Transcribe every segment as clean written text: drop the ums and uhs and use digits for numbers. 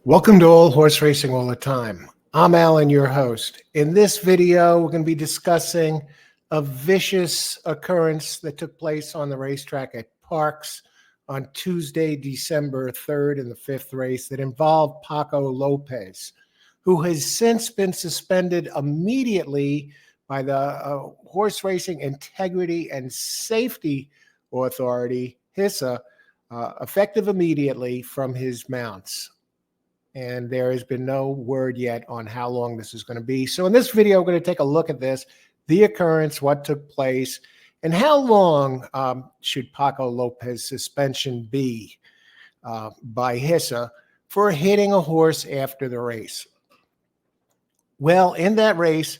Welcome to All Horse Racing All the Time. I'm Alan, your host. In this video, we're going to be discussing a vicious occurrence that took place on the racetrack at Parks on Tuesday, December 3rd in the fifth race that involved Paco Lopez, who has since been suspended immediately by the Horse Racing Integrity and Safety Authority, HISA, effective immediately from his mounts. And there has been no word yet on how long this is going to be. So in this video, we're going to take a look at this, the occurrence, what took place, and how long should Paco Lopez suspension be by HISA for hitting a horse after the race. Well, in that race,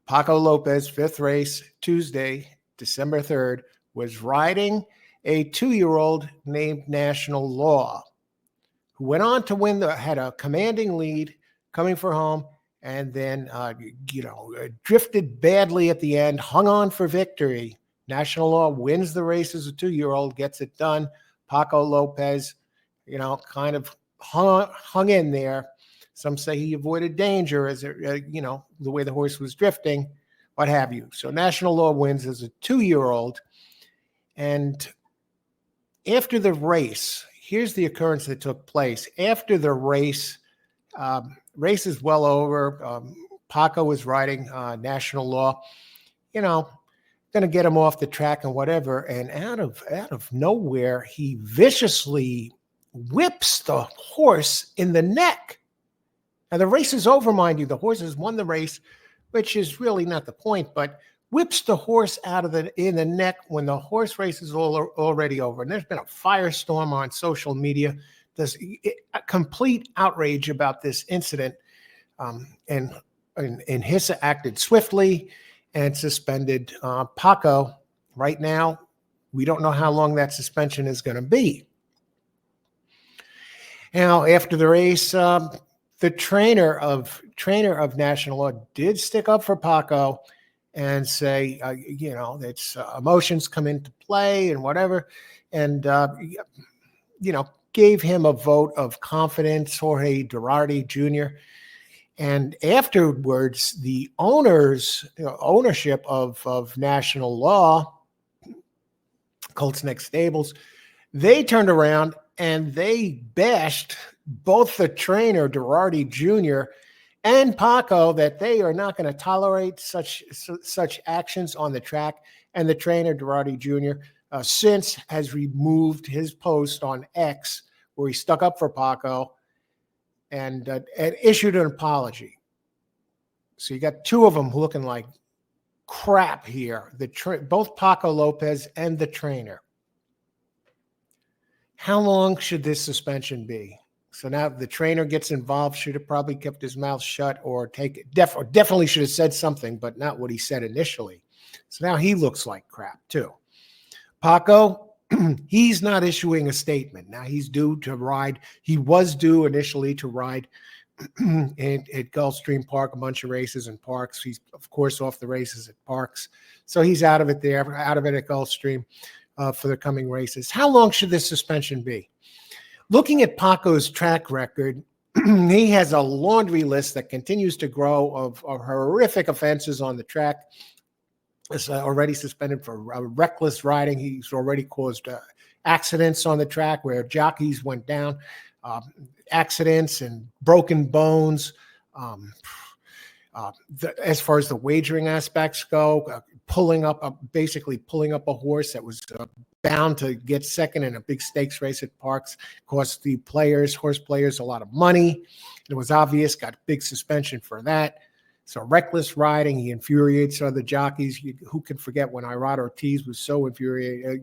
Paco Lopez, fifth race, Tuesday, December 3rd, was riding a 2-year-old named National Law, who went on to win, had a commanding lead coming for home, and then, drifted badly at the end, hung on for victory. National Law wins the race as a 2-year-old, gets it done. Paco Lopez, kind of hung in there. Some say he avoided danger as, the way the horse was drifting, what have you. So National Law wins as a 2-year-old. And after the race, here's the occurrence that took place. After the race, race is well over. Paco was riding National Law, going to get him off the track and whatever. And out of nowhere, he viciously whips the horse in the neck. Now, the race is over, mind you. The horse has won the race, which is really not the point, but whips the horse in the neck when the horse race is already over. And there's been a firestorm on social media. There's a complete outrage about this incident. And HISA acted swiftly and suspended Paco. Right now, we don't know how long that suspension is going to be. Now, after the race, the trainer of National Law did stick up for Paco and say, it's emotions come into play and whatever, and, gave him a vote of confidence, Jorge Durardi Jr. And afterwards, the ownership of National Law, Colts Neck Stables, they turned around and they bashed both the trainer, Durardi Jr., and Paco, that they are not going to tolerate such actions on the track. And the trainer, Durardi Jr., since has removed his post on X where he stuck up for Paco and issued an apology. So you got two of them looking like crap here, both Paco Lopez and the trainer. How long should this suspension be? So now the trainer gets involved, should have probably kept his mouth shut or definitely should have said something, but not what he said initially. So now he looks like crap too. Paco, he's not issuing a statement. Now he's due to ride. He was due initially to ride at Gulfstream Park, a bunch of races and Parks. He's, of course, off the races at Parks. So he's out of it there, out of it at Gulfstream for the coming races. How long should this suspension be? Looking at Paco's track record, he has a laundry list that continues to grow of horrific offenses on the track. He's already suspended for reckless riding. He's already caused accidents on the track where jockeys went down, accidents and broken bones. As far as the wagering aspects go, basically pulling up a horse that was bound to get second in a big stakes race at Parks, cost the horse players a lot of money. It was obvious, got a big suspension for that. So reckless riding, he infuriates other jockeys. Who can forget when Irad Ortiz was so infuriated,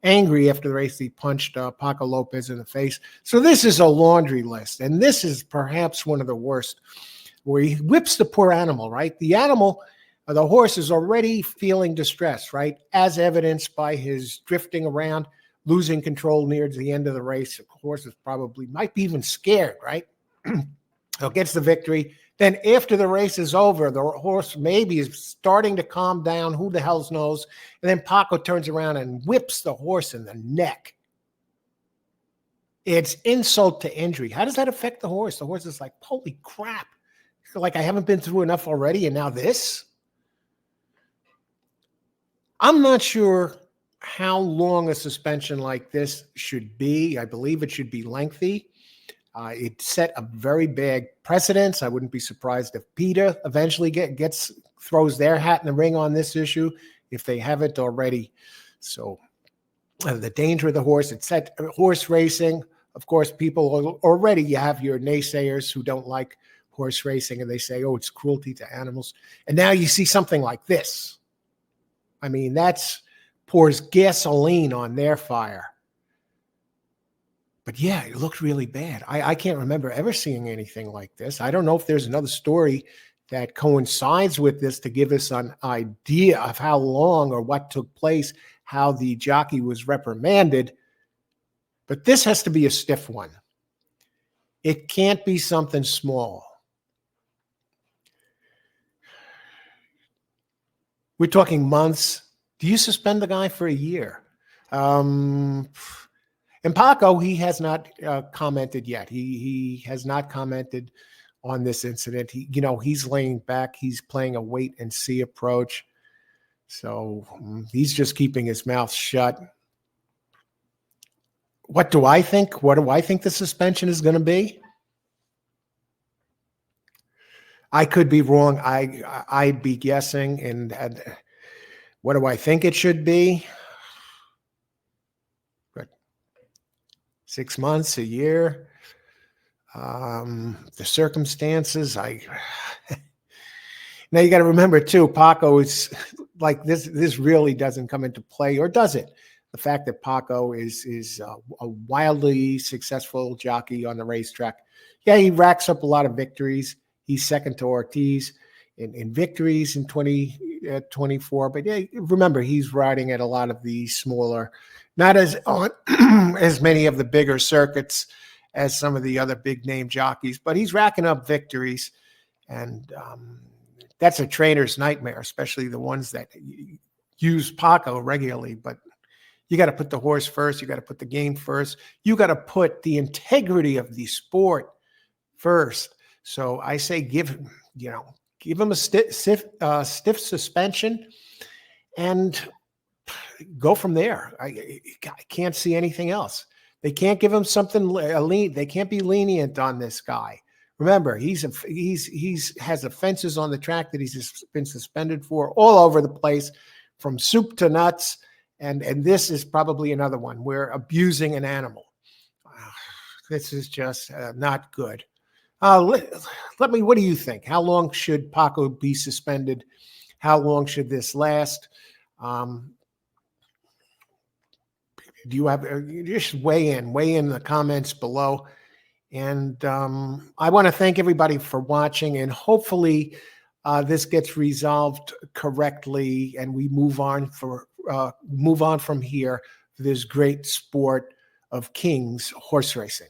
angry after the race, he punched Paco Lopez in the face. So this is a laundry list, and this is perhaps one of the worst, where he whips the poor animal, right? The animal, the horse is already feeling distress, right? As evidenced by his drifting around, losing control near the end of the race. The horse might be even scared, right? So gets the victory. Then after the race is over, the horse maybe is starting to calm down. Who the hell knows? And then Paco turns around and whips the horse in the neck. It's insult to injury. How does that affect the horse? The horse is like, holy crap. Like, I haven't been through enough already, and now this? I'm not sure how long a suspension like this should be. I believe it should be lengthy. It set a very bad precedence. I wouldn't be surprised if PETA eventually throws their hat in the ring on this issue if they haven't already. So the danger of the horse, it set horse racing. Of course, people already, you have your naysayers who don't like horse racing, and they say, oh, it's cruelty to animals. And now you see something like this. I mean, that's pours gasoline on their fire. But yeah, it looked really bad. I can't remember ever seeing anything like this. I don't know if there's another story that coincides with this to give us an idea of how long or what took place, how the jockey was reprimanded. But this has to be a stiff one. It can't be something small. We're talking months. Do you suspend the guy for a year? And Paco, he has not commented yet. He has not commented on this incident. He's laying back. He's playing a wait and see approach. So he's just keeping his mouth shut. What do I think? What do I think the suspension is going to be? I could be wrong. I'd be guessing. And what do I think it should be? 6 months, a year. The circumstances, now you got to remember too, Paco is like this really doesn't come into play, or does it? The fact that Paco is a wildly successful jockey on the racetrack. Yeah, he racks up a lot of victories. He's second to Ortiz in victories in 2024. But yeah, remember, he's riding at a lot of the smaller, not as on as many of the bigger circuits as some of the other big name jockeys, but he's racking up victories. And that's a trainer's nightmare, especially the ones that use Paco regularly. But you got to put the horse first. You got to put the game first. You got to put the integrity of the sport first. So I say give him a stiff suspension and go from there. I can't see anything else. They can't give him something they can't be lenient on this guy. Remember, he has offenses on the track that he's been suspended for all over the place, from soup to nuts. And this is probably another one. We're abusing an animal. This is just not good. What do you think? How long should Paco be suspended? How long should this last? Do you have, just weigh in the comments below. And I want to thank everybody for watching, and hopefully this gets resolved correctly and we move on from here for this great sport of kings, horse racing.